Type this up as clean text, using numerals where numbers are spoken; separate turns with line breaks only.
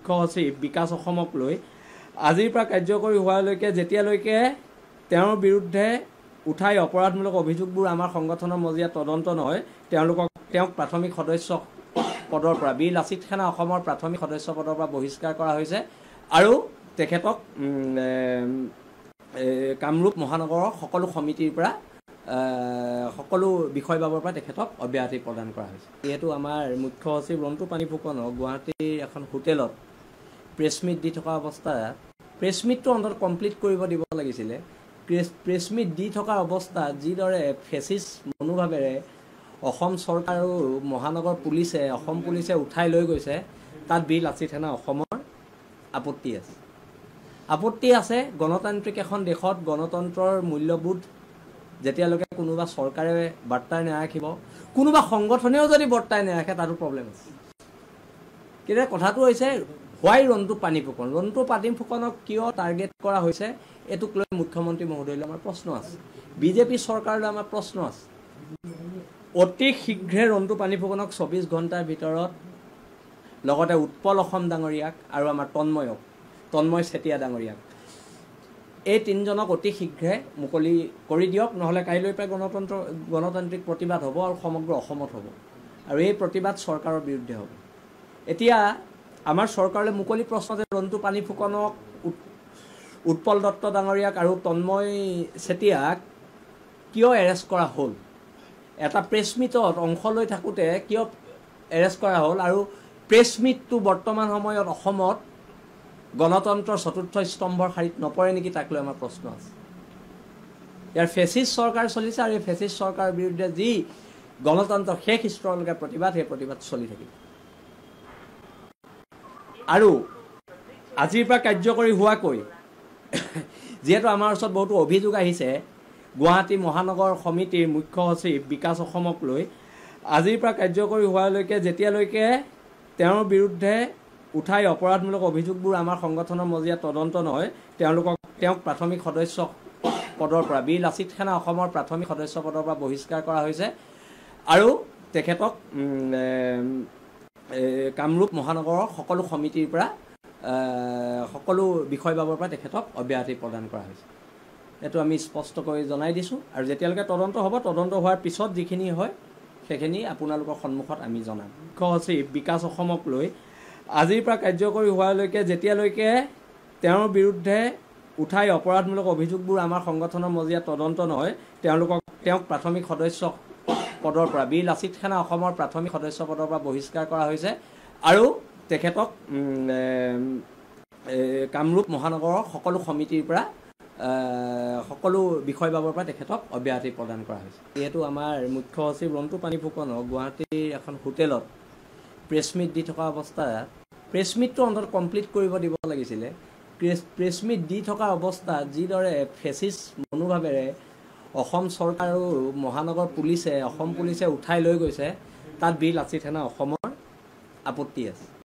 মুখ্য সচিব বিকাশ অসমক লৈ আজিৰ পৰা কাৰ্যকৰী হোৱালৈকে যেতিয়ালৈকে তেওঁৰ বিৰুদ্ধে উঠাই অপৰাধমূলক অভিযোগবোৰ আমাৰ সংগঠনৰ মজিয়াত তদন্ত নহয় তেওঁক প্ৰাথমিক সদস্য পদৰ পৰা বীৰ লাচিত সেনা অসমৰ প্ৰাথমিক সদস্য পদৰ পৰা বহিষ্কাৰ কৰা হৈছে আৰু তেখেতক কামৰূপ মহানগৰৰ সকলো সমিতিৰ পৰা সকলো বিষয়বাবৰ পৰা তেখেতক অব্যাহতি প্ৰদান কৰা হৈছে। যিহেতু আমাৰ মুখ্য সচিব ৰন্তু পানী ফুকনক গুৱাহাটীৰ এখন হোটেলত প্ৰেছ মিট দি থকা অৱস্থাত প্ৰেছ মিটটো অন্তত কমপ্লিট কৰিব দিব লাগিছিলে। প্ৰেছ মিট দি থকা অৱস্থাত যিদৰে ফেচিষ্ট মনোভাৱেৰে অসম চৰকাৰ আৰু মহানগৰ পুলিচে অসম পুলিচে উঠাই লৈ গৈছে তাত বীৰ লাচিত সেনা অসমৰ আপত্তি আছে। গণতান্ত্ৰিক এখন দেশত গণতন্ত্ৰৰ মূল্যবোধ যেতিয়ালৈকে কোনোবা চৰকাৰে বাৰ্তাই নাৰাখিব, কোনোবা সংগঠনেও যদি বাৰ্তাই নাৰাখে তাতো প্ৰব্লেম আছে। কিন্তু কথাটো হৈছে হোৱাই ৰন্তু পানী ফুকনক কিয় টাৰ্গেট কৰা হৈছে এইটোক লৈ মুখ্যমন্ত্ৰী মহোদয়লৈ আমাৰ প্ৰশ্ন আছে, বিজেপি চৰকাৰলৈ আমাৰ প্ৰশ্ন আছে। অতি শীঘ্ৰে ৰন্তু পানী ফুকনক 24 ঘণ্টাৰ ভিতৰত লগতে উৎপল অসম ডাঙৰীয়াক আৰু আমাৰ তন্ময় চেতিয়া ডাঙৰীয়াক এই তিনিজনক অতি শীঘ্ৰে মুকলি কৰি দিয়ক, নহ'লে কাইলৈৰ পৰা গণতান্ত্ৰিক প্ৰতিবাদ হ'ব আৰু সমগ্ৰ অসমত হ'ব আৰু এই প্ৰতিবাদ চৰকাৰৰ বিৰুদ্ধে হ'ব। এতিয়া আমাৰ চৰকাৰলৈ মুকলি প্ৰশ্ন যে ৰন্তু পানী ফুকনক উৎপল দত্ত ডাঙৰীয়াক আৰু তন্ময় চেতিয়াক কিয় এৰেষ্ট কৰা হ'ল, এটা প্ৰেছ মিটত অংশ লৈ থাকোঁতে কিয় এৰেষ্ট কৰা হ'ল আৰু প্ৰেছ মিটটো বৰ্তমান সময়ত অসমত গণতন্ত্ৰৰ চতুৰ্থ স্তম্ভৰ শাৰীত নপৰে নেকি তাক লৈ আমাৰ প্ৰশ্ন আছে। ইয়াৰ ফেচিষ্ট চৰকাৰ চলিছে আৰু এই ফেচিষ্ট চৰকাৰৰ বিৰুদ্ধে যি গণতন্ত্ৰৰ শেষ স্তৰলৈকে প্ৰতিবাদ সেই প্ৰতিবাদ চলি থাকিব। আৰু আজিৰ পৰা কাৰ্যকৰী হোৱাকৈ যিহেতু আমাৰ ওচৰত বহুতো অভিযোগ আহিছে গুৱাহাটী মহানগৰ সমিতিৰ মুখ্য সচিব বিকাশ অসমক লৈ আজিৰ পৰা কাৰ্যকৰী হোৱালৈকে যেতিয়ালৈকে তেওঁৰ বিৰুদ্ধে উঠাই অপৰাধমূলক অভিযোগবোৰ আমাৰ সংগঠনৰ মজিয়াত তদন্ত নহয় তেওঁক প্ৰাথমিক সদস্য পদৰ পৰা বীৰ লাচিত সেনা অসমৰ প্ৰাথমিক সদস্য পদৰ পৰা বহিষ্কাৰ কৰা হৈছে আৰু তেখেতক কামৰূপ মহানগৰৰ সকলো সমিতিৰ পৰা সকলো বিষয়বাবৰ পৰা তেখেতক অব্যাহতি প্ৰদান কৰা হৈছে। এইটো আমি স্পষ্টকৈ জনাই দিছোঁ আৰু যেতিয়ালৈকে তদন্ত হ'ব তদন্ত হোৱাৰ পিছত যিখিনি হয় সেইখিনি আপোনালোকৰ সন্মুখত আমি জনাম। মুখ্য সচিব বিকাশ অসমক লৈ আজিৰ পৰা কাৰ্যকৰী হোৱালৈকে যেতিয়ালৈকে তেওঁৰ বিৰুদ্ধে উঠাই অপৰাধমূলক অভিযোগবোৰ আমাৰ সংগঠনৰ মজিয়াত তদন্ত নহয় তেওঁক প্ৰাথমিক সদস্য পদৰ পৰা বীৰ লাচিত সেনা অসমৰ প্ৰাথমিক সদস্য পদৰ পৰা বহিষ্কাৰ কৰা হৈছে আৰু তেখেতক কামৰূপ মহানগৰৰ সকলো সমিতিৰ পৰা সকলো বিষয়বাবৰ পৰা তেখেতক অব্যাহতি প্ৰদান কৰা হৈছে। যিহেতু আমাৰ মুখ্য সচিব ৰন্তু পানী ফুকনক গুৱাহাটীৰ এখন হোটেলত প্ৰেছ মিট দি থকা অৱস্থাত প্ৰেছ মিটটো অন্তত কমপ্লিট কৰিব দিব লাগিছিলে। প্ৰেছ মিট দি থকা অৱস্থাত যিদৰে ফেচিষ্ট মনোভাৱেৰে অসম চৰকাৰ আৰু মহানগৰ পুলিচে অসম পুলিচে উঠাই লৈ গৈছে তাত বীৰ লাচিত সেনা অসমৰ আপত্তি আছে।